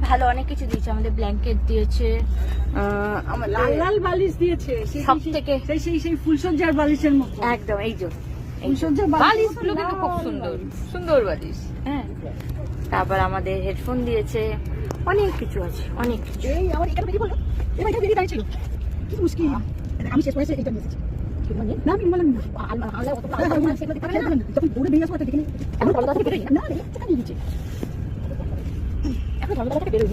ভালো অনেক কিছু দিয়েছে, আমাদের ব্ল্যাঙ্কেট দিয়েছে, লাল লাল বালিশ দিয়েছে, সব থেকে সেই ফুলসজ্জার বালিশের মতো একদম। এই যে ফুলসজ্জার বালিশ গুলো কিন্তু খুব সুন্দর সুন্দর বালিশ। হ্যাঁ, তারপর আমাদের হেডফোন দিয়েছে, অনেক কিছু আছে, অনেক কিছু। এই আমার এখানে বেরিয়ে বললো, এবার এটা বেরিয়ে দাঁড়িয়েছিল, কি মুশকিল। আমি শেষ করেছি এটা নিয়েছি না, আমি বললাম আল্লাহ অত আল্লাহ সেগুলো দেখতে পারে না, যখন দৌড়ে বেরিয়ে আসবো দেখে নি এখন দরজা থেকে বেরোই না, এটা নিয়ে নিচে এখন দরজা থেকে বেরোই,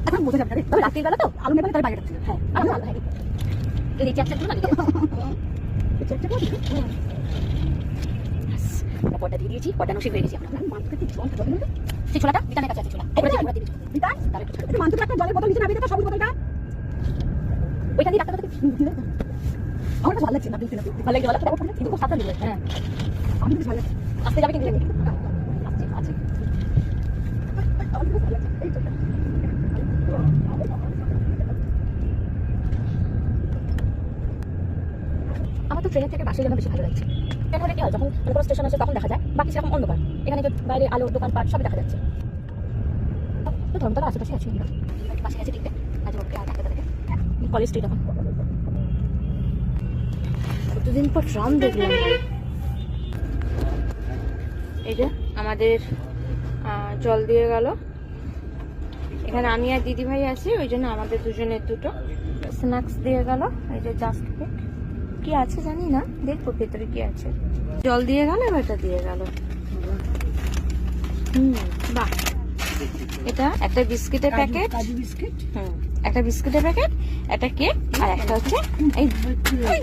এখন বোঝা যাবে না। তবে রাতের বেলা তো আলো নেই, তার বাইরে রাখছিল। হ্যাঁ আলো আলো, হ্যাঁ এই চ্যাপটা গুলো না চ্যাপটা করে পর্দা দিয়ে দিয়েছি, পর্দা নসে হয়ে গেছি আমরা। মানতে জল জল না, সেই ছোলাটা বিটানের কাছে আছে, ছোলা ওরা দিয়ে দিয়েছি বিটান, তাহলে একটু মানতে একটা জলের বোতল নিচে নামিয়ে দাও, সবুজ বোতলটা ওইখানে দিয়ে রাখতে হবে। আমার ভালো লাগছে না, দিতে না ভালো লাগে, ভালো লাগে কিন্তু খুব সাবধানে দিবে। হ্যাঁ আমি বেশ ভালো লাগছে, আসতে যাবে কিন্তু আসছে আছে আমার তো ট্রেনের থেকে বাসে যেন বেশি ভালো লাগছে। ট্রেন হলে কি হয়, যখন কোনো স্টেশন আছে তখন দেখা যায়, বাকি সেরকম অন্ধকার। এখানে যে বাইরে আলো, দোকানপাট সবই দেখা যাচ্ছে। তো ধর্মতলা আশেপাশে আছি আমরা, পাশে আছে ঠিক আছে ওকে আর ডাক্তার থেকে কলেজ স্ট্রিট। এখন কতদিন পর ট্রাম দেখলাম। এই যে আমাদের জল দিয়ে গেল, এখানে আমি আর দিদি ভাই আছি, ওই জন্য আমাদের দুজনের দুটো স্ন্যাক্স দিয়ে গেল। এই যে জাস্ট কেক, কি আছে জানি না, দেখবো ভেতরে কি আছে। জল দিয়ে গেল, এবারটা দিয়ে গেল। বাহ, এটা একটা বিস্কিটের প্যাকেট, কাজু বিস্কিট, একটা বিস্কিটের প্যাকেট, একটা কেক, আর একটা হচ্ছে এই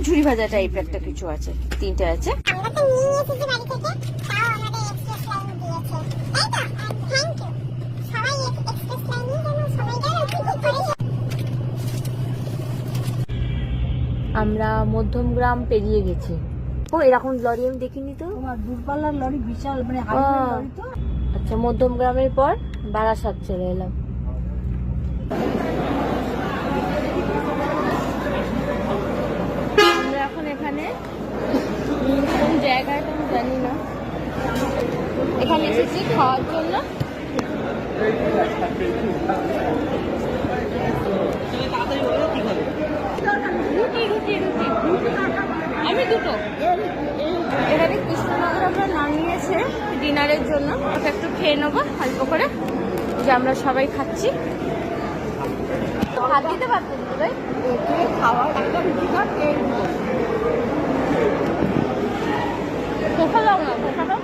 ঝুড়ি ভাজা টাইপের একটা কিছু আছে, তিনটে আছে। আমরা মধ্যমগ্রাম পেরিয়ে গেছি। ও এরকম লরি আমি দেখিনি তো। তোমার দূরপাল্লার লরি বিশাল, মানে হাইওয়ে লরি তো। আচ্ছা, মধ্যমগ্রামের পর বারাসাত চলে এলাম। আমরা এখন এখানে কোন জায়গায় তো জানি না, এখানে এসেছি খাওয়ার জন্য। রুটি রুটি রুটি আমি দুটো। এখানে কৃষ্ণনগর আমরা নামিয়েছে ডিনারের জন্য, ওটা একটু খেয়ে নেবো অল্প করে, যে আমরা সবাই খাচ্ছি। হাত দিতে পারতেন ভাই খাওয়ার একটা রুটি খাট খোসা দাও না, খোসা দাও।